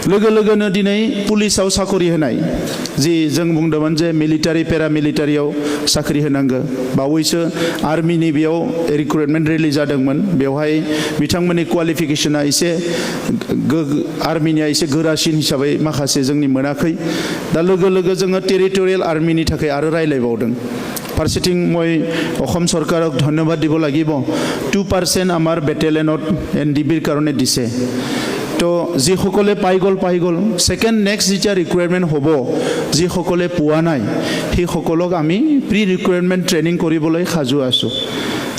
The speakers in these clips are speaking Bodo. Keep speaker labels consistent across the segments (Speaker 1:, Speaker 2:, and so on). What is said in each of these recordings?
Speaker 1: लोगो लोगोनो दिनै पुलिसाव साखरि होनाय जि जों बुंदोंमोन जे मिलिटारि पेरामिलिटारियाव साख्रि होनांगौ बावैसो आर्मिनि बेयाव रिक्रुटमेन्ट रिलिज जादोंमोन बेवहाय बिथांमोननि क्वालिफिकेशना एसे आर्मिनिया एसे गोरासिन हिसाबै माखासे जोंनि मोनाखै दा लोगो लोगो जोङो टेरिटरियेल आर्मिनि थाखाय आरो रायलायबावदों फारसेथिं মই অসম চৰকাৰক ধন্যবাদ দিব লাগিব 2% আমাৰ বেটেলিয়নত এনডিবিৰ কাৰণে দিছে তো যিসকলে পাই গ'ল সেকেন্ড নেক্সট যেতিয়া ৰিকুৱাৰমেণ্ট হ'ব যিসকলে পোৱা নাই সেইসকলক আমি প্ৰি ৰিকুৱাৰমেণ্ট ট্ৰেইনিং কৰিবলৈ সাজু আছোঁ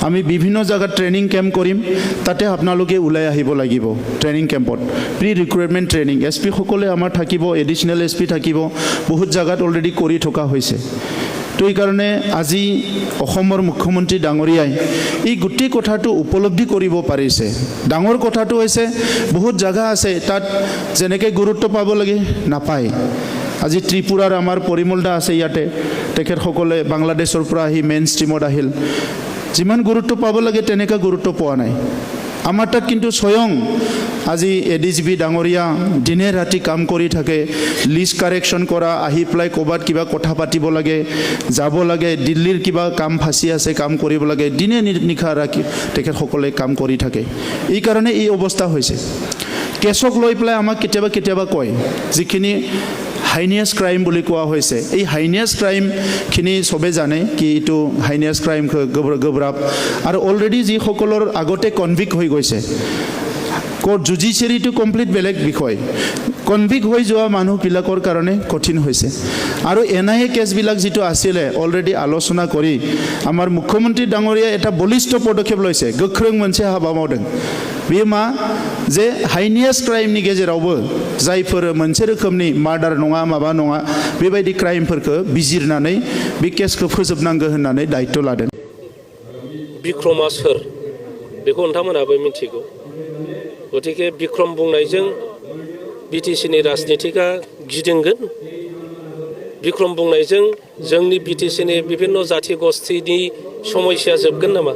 Speaker 1: আমি বিভিন্ন জায়গাত ট্ৰেইনিং কেম্প কৰিম তাতে আপোনালোকে ওলাই আহিব লাগিব ট্ৰেইনিং কেম্পত প্ৰি ৰিকুৱাৰমেণ্ট ট্ৰেইনিং এছপি সকলে আমাৰ থাকিব এডিশনাল এছপি থাকিব বহুত জায়গাত অলৰেডি কৰি থকা হৈছে তো এই কাৰণে আজি অসমৰ মুখ্যমন্ত্ৰী ডাঙৰীয়াই এই গোটেই কথাটো উপলব্ধি কৰিব পাৰিছে ডাঙৰ কথাটো হৈছে বহুত জায়গা আছে তাত যেনেকৈ গুৰুত্ব পাব লাগে নাপায় আজি ত্ৰিপুৰাৰ আমাৰ পৰিমল দা আছে ইয়াতে তেখেতসকলে বাংলাদেশৰ পৰা আহি মেইন ষ্ট্ৰীমত আহিল যিমান গুৰুত্ব পাব লাগে তেনেকৈ গুৰুত্ব পোৱা নাই আমাৰ তাত কিন্তু স্বয়ং আজি এডিজিপি ডাঙৰীয়া দিনে ৰাতি কাম কৰি থাকে লিষ্ট কাৰেকশ্যন কৰা আহি পেলাই ক'বাত কিবা কথা পাতিব লাগে যাব লাগে দিল্লীৰ কিবা কাম ফাঁচি আছে কাম কৰিব লাগে দিনে নিশা ৰাখি তেখেতসকলে কাম কৰি থাকে এই কাৰণে এই অৱস্থা হৈছে কেছক লৈ পেলাই আমাক কেতিয়াবা কয় যিখিনি হাইনিয়াছ ক্ৰাইম বুলি কোৱা হৈছে এই হাইনিয়াছ ক্ৰাইমখিনি সবে জানে কি এইটো হাইনিয়াছ ক্ৰাইম গৌৰৱ আৰু অলৰেডি যিসকলৰ আগতে কনভিক্ট হৈ গৈছে কোৰ্ট জুডিচিয়াৰিটো কমপ্লিট বেলেগ বিষয় কনভিক্ট হৈ যোৱা মানুহবিলাকৰ কাৰণে কঠিন হৈছে আৰু এনআইএ কেছবিলাক যিটো আছিলে অলৰেডি আলোচনা কৰি আমাৰ মুখ্যমন্ত্ৰী ডাঙৰীয়া এটা বলিষ্ঠ পদক্ষেপ লৈছে গোখ্रों मोनसे हाबा मावदों बे मा जे हाइनियास क्राइमनि गेजेरावबो जायफोर मोनसे रोखोमनि मार्डार नङा माबा नङा बेबायदि क्राइमफोरखौ बिजिरनानै बे केसखौ फोजोबनांगौ होननानै दायित्व लादों
Speaker 2: बिक्रमआ सोर बेखौ नोंथांमोनाबो मिथिगौ गतिके बिक्रम बुंनायजों बिटिसिनि राजनीतिका गिदिंगोन बिक्रम बुंनायजों जोंनि बिटिसिनि विभिन्न जाति गोष्ठीनि समस्या जोबगोन नामा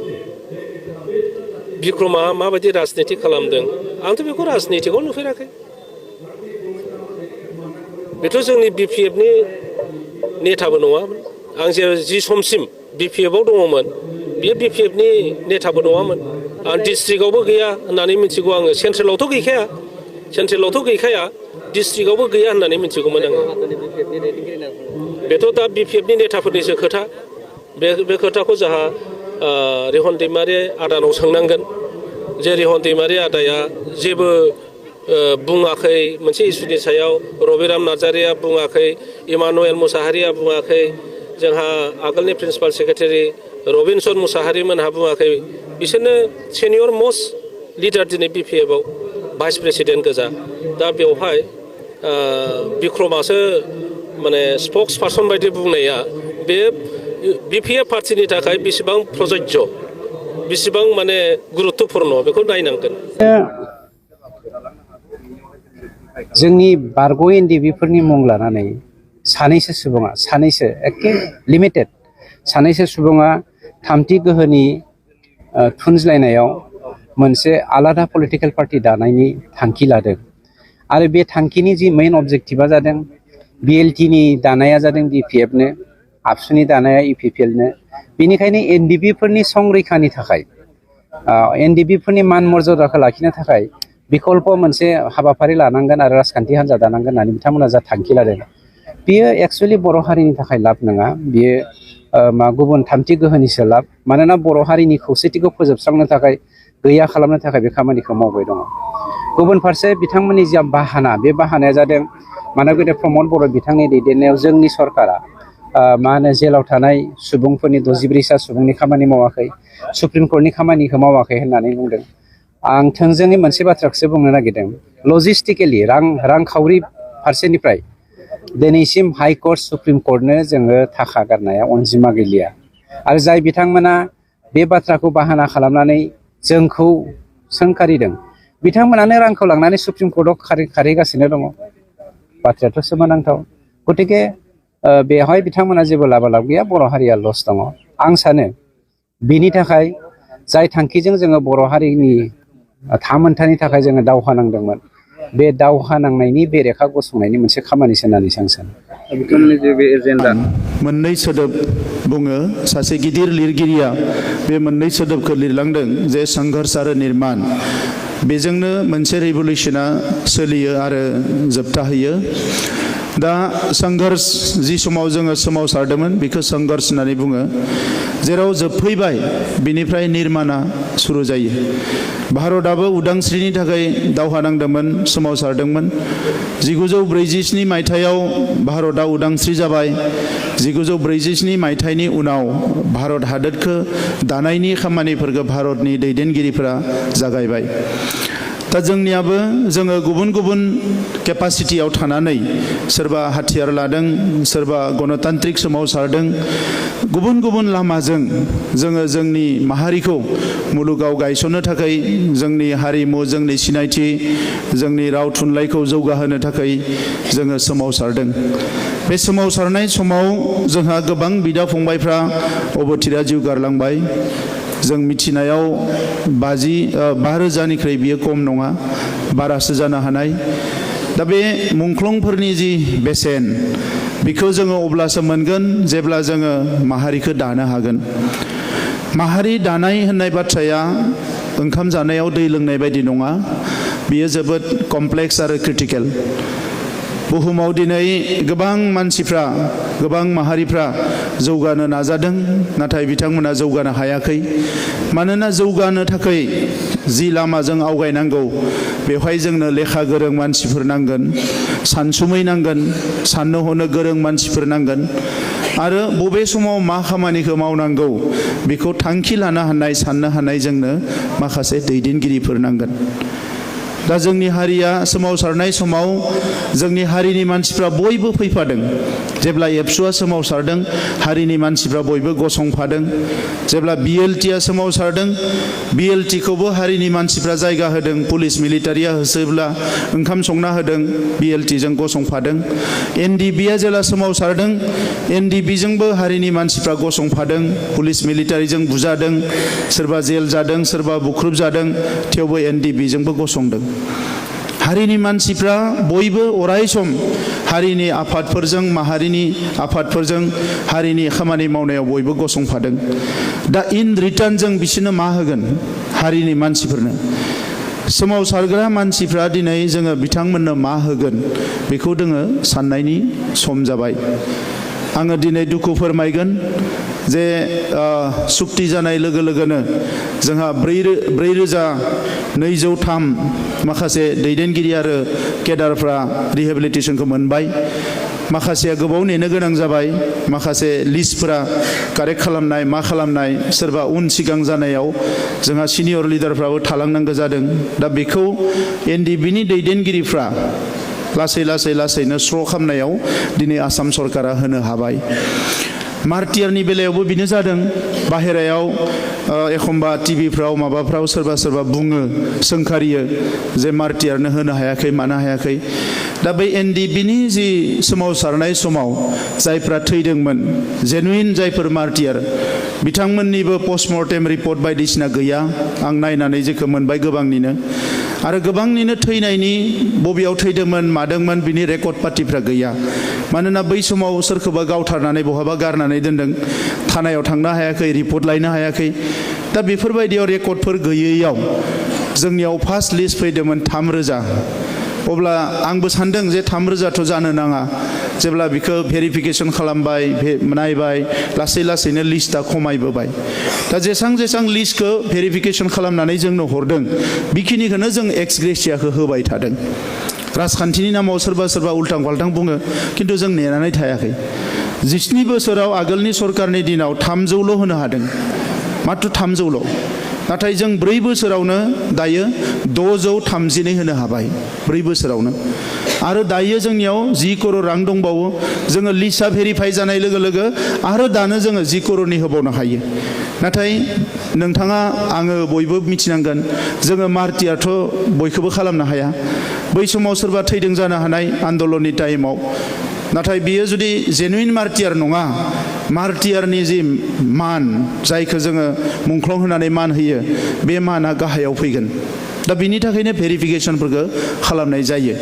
Speaker 2: बिक्रमा माबायदि राजनीति खालामदों आंथ' बेखौ राजनीतिखौ नुफेराखै बेथ' जोंनि बिपिएफनि नेताबो नङामोन आं जि समसिम बिपिएफआव दङमोन बेयो बिपिएफनि नेताबो नङामोन आं डिस्ट्रिक्टआवबो गैया होननानै मिथिगौ आङो सेन्ट्रेलावथ' गैखाया डिस्ट्रिक्टआवबो गैया होननानै मिथिगौमोन आङो बेथ' दा बिपिएफनि नेताफोरनिसो खोथा बे खोथाखौ जोंहा रिहन दैमारि आदानाव सोंनांगोन जे रिहन दैमारि आदाया जेबो बुङाखै मोनसे इस्युनि सायाव रबिराम नार्जारिया बुङाखै इमानुएल मुसाहारिया बुङाखै जोंहा आगोलनि प्रिन्सिपाल सेक्रेटारि रबिनसन मुसाहारि मोनहा बुङाखै बिसोरनो सेनियर मस्ट लिडार दिनै बिपिएफआव भाइस प्रेसिडेन्ट गोजा दा बेवहाय बिक्रमासो माने स्पक्स पार्सन बायदि बुंनाया बे बिपिएफ पार्टिनि थाखाय बेसेबां प्रयोज्य बेसेबां माने गुरुत्वपूर्ण बेखौ नायनांगोन
Speaker 3: जोंनि बारग' एनडिबिफोरनि मुं लानानै सानैसो एखे लिमिटेड सानैसो सुबुङा थामथि गोहोनि थुनज्लायनायाव मोनसे आलादा पलिटिकेल पार्टी दानायनि थांखि लादों आरो बे थांखिनि जि मेइन अबजेक्टिभा जादों बिएलटिनि दानाया जादों बिपिएफनो आबसुनि दानाया इपिपिएलनो बेनिखायनो एनडिबिफोरनि संरैखानि थाखाय एनडिबिफोरनि मान मर्यादाखौ लाखिनो थाखाय बिकल्प मोनसे हाबाफारि लानांगोन आरो राजखान्थि हान्जा दानांगोन होननानै बिथांमोना जा थांखि लादों बियो एक्चुअलि बर' हारिनि थाखाय लाब नङा बियो गुबुन थामथि गोहोनिसो लाब मानोना बर' हारिनि खौसेथिखौ फोजोबस्रांनो थाखाय गैया खालामनो थाखाय बे खामानिखौ मावबाय दङ गुबुन फारसे बिथांमोननि जा बाहाना बे बाहानाया जादों मानगोदै प्रमद बर' बिथांनि दैदेननायाव जोंनि सरकारा जेलाव थानाय सुबुंफोरनि 64 सुबुंनि खामानि मावाखै सुप्रिम कर्टनि खामानिखौ मावाखै होननानै बुंदों आं थोंजोङै मोनसे बाथ्राखौसो बुंनो नागिरदों लजिस्टिकेलि रांखावरि फारसेनिफ्राय दिनैसिम हाइ कर्ट सुप्रिम कर्टनो जोङो थाखा गारनाया अनजिमा गैलिया आरो जाय बिथांमोना बे बाथ्राखौ बाहाना खालामनानै जोंखौ सोंखारिदों बिथांमोनानो रांखौ लांनानै सुप्रिम कर्टआव खारहैगासिनो दङ बाथ्रायाथ' सोमोनांथाव गतिके बेवहाय बिथांमोना जेबो लाबालाब गैया बर' हारिया लस दङ आं सानो बेनि थाखाय जाय थांखिजों जोङो बर' हारिनि थामोन्थानि थाखाय जोङो दावहा नांदोंमोन बे दावहा नांनायनि बेरेखा गसंनायनि मोनसे खामानिसो होननानै आं सानो
Speaker 4: बिथांमोननि जे बे एजेन्डा
Speaker 1: मोननै सोदोब बुङो सासे गिदिर लिरगिरिया बे मोननै सोदोबखौ लिरलांदों जे संघर्ष आरो निर्माण बेजोंनो मोनसे रिभलिउसना सोलियो आरो जोबथाहैयो दा संघर्ष जि समाव जोङो सोमावसारदोंमोन बेखौ संघर्ष होननानै बुङो जेराव जोबफैबाय बिनिफ्राय निर्माणा सुरु जायो भारतआबो उदांस्रिनि थाखाय दावहा नांदोंमोन सोमावसारदोंमोन 1947 मायथाइयाव भारतआ उदांस्रि जाबाय 1947 मायथाइनि उनाव भारत हादोरखौ दानायनि खामानिफोरखौ भारतनि दैदेनगिरिफोरा जागायबाय दा जोंनियाबो जोङो गुबुन गुबुन केपासिटियाव थानानै सोरबा हाथियार लादों सोरबा गणतान्त्रिक सोमावसारदों गुबुन गुबुन लामाजों जोङो जोंनि माहारिखौ मुलुगाव गायसननो थाखाय जोंनि हारिमु जोंनि सिनायथि जोंनि राव थुनलाइखौ जौगाहोनो थाखाय जोङो सोमावसारदों बे सोमावसारनाय समाव जोंहा गोबां बिदा फंबायफ्रा अबथिरा जिउ गारलांबाय जों मिथिनायाव 5,000निख्रुइ बियो खम नङा बारासो जानो हानाय दा बे मुंख्लंफोरनि जि बेसेन बेखौ जोङो अब्लासो मोनगोन जेब्ला जोङो माहारिखौ दानो हागोन माहारि दानाय होननाय बाथ्राया ओंखाम जानायाव दै लोंनाय बायदि नङा बियो जोबोद कमप्लेक्स आरो क्रिटिकेल बुहुमाव दिनै गोबां मानसिफ्रा गोबां माहारिफ्रा जौगानो नाजादों नाथाय बिथांमोना जौगानो हायाखै मानोना जौगानो थाखाय जि लामाजों आवगायनांगौ बेवहाय जोंनो लेखा गोरों मानसिफोर नांगोन सानसुमै नांगोन साननो हनो गोरों मानसिफोर नांगोन आरो बबे समाव मा खामानिखौ मावनांगौ बेखौ थांखि लानो हानाय साननो हानाय जोंनो माखासे दैदेनगिरिफोर नांगोन दा जोंनि हारिया सोमावसारनाय समाव जोंनि हारिनि मानसिफ्रा बयबो फैफादों जेब्ला एबसुआ सोमावसारदों हारिनि मानसिफ्रा बयबो गसंफादों जेब्ला बिएलटिआ सोमावसारदों बिएलटिखौबो हारिनि मानसिफ्रा जायगा होदों पुलिस मिलिटारिया होसोब्ला ओंखाम संना होदों बिएलटिजों गसंफादों एनडिबिआ जेब्ला सोमावसारदों एनडिबिजोंबो हारिनि मानसिफ्रा गसंफादों पुलिस मिलिटारिजों बुजादों सोरबा जेल जादों सोरबा बुख्रुब जादों थेवबो एनडिबिजोंबो गसंदों हारिनि मानसिफ्रा बयबो अराय सम हारिनि आफादफोरजों माहारिनि आफादफोरजों हारिनि खामानि मावनायाव बयबो गसंफादों दा इन रिटार्न जों बिसोरनो मा होगोन हारिनि मानसिफोरनो सोमावसारग्रा मानसिफ्रा दिनै जोङो बिथांमोननो मा होगोन बेखौ जोङो साननायनि सम जाबाय आङो दिनै दुखु फोरमायगोन जे सुक्ति जानाय लोगो लोगोनो जोंहा 4,203 माखासे दैदेनगिरि आरो केडारफ्रा रिहेबिलिटेसनखौ मोनबाय माखासेया गोबाव नेनो गोनां जाबाय माखासे लिस्टफोरा कारेक्ट खालामनाय मा खालामनाय सोरबा उन सिगां जानायाव जोंहा सिनियर लिडारफ्राबो थालांनांगौ जादों दा बेखौ एनडिबिनि दैदेनगिरिफ्रा लासैनो स्र' खालामनायाव दिनै आसाम सरकारा होनो हाबाय मार्टियारनि बेलायावबो बिनो जादों बाहेरायाव एखमबा टिभिफ्राव माबाफ्राव सोरबा बुङो सोंखारियो जे मार्टियारनो होनो हायाखै मानो हायाखै दा बै एनडिबिनि जि सोमावसारनाय समाव जायफ्रा थैदोंमोन जेनुइन जायफोर मार्टियार बिथांमोननिबो पस्टमर्टेम रिपर्ट बायदिसिना गैया आं नायनानै जेखौ मोनबाय गोबांनिनो आरो गोबांनिनो थैनायनि बबेयाव थैदोंमोन मादोंमोन बिनि रेकर्ड पातिफ्रा गैया मानोना बै समाव सोरखौबा गावथारनानै बहाबा गारनानै दोनदों थानायाव थांनो हायाखै रिपर्ट लायनो हायाखै दा बेफोरबायदियाव रेकर्डफोर गैयैयाव जोंनियाव फार्स्ट लिस्ट फैदोंमोन 3,000 अब्ला आंबो सानदों जे 3,000थ' जानो नाङा जेब्ला बिखौ भेरिफिकेसन खालामबाय नायबाय लासैनो लिस्टआ खमायबोबाय दा जेसां लिस्टखौ भेरिफिकेसन खालामनानै जोंनो हरदों बेखिनिखौनो जों एक्स ग्रेसियाखौ होबाय थादों राजखान्थिनि नामाव सोरबा उल्टां फाल्टां बुङो खिन्थु जों नेनानै थायाखै 17 बोसोराव आगोलनि सरकारनि दिनाव 300ल' होनो हादों मात्र 300ल' नाथाय जों 4 बोसोरावनो दायो 632 होनो हाबाय 4 बोसोरावनो आरो दायो जोंनियाव 10 करोड़ रां दंबावो जोङो लिस्टआ भेरिफाइ जानाय लोगो लोगो आरो दानो जोङो 10 करोड़नि होबावनो हायो नाथाय नोंथाङा आङो बयबो मिथिनांगोन जोङो मार्टियारथ' बयखौबो खालामनो हाया बै समाव सोरबा थैदों जानो हानाय आन्दलननि टाइमाव नाथाय बियो जुदि जेनुइन मार्टियार नङा मार्टियारनि जि मान जायखौ जोङो मुंख्लं होनानै मान होयो बे माना गाहायाव फैगोन दा बिनि थाखायनो भेरिफिकेसनफोरखौ खालामनाय जायो।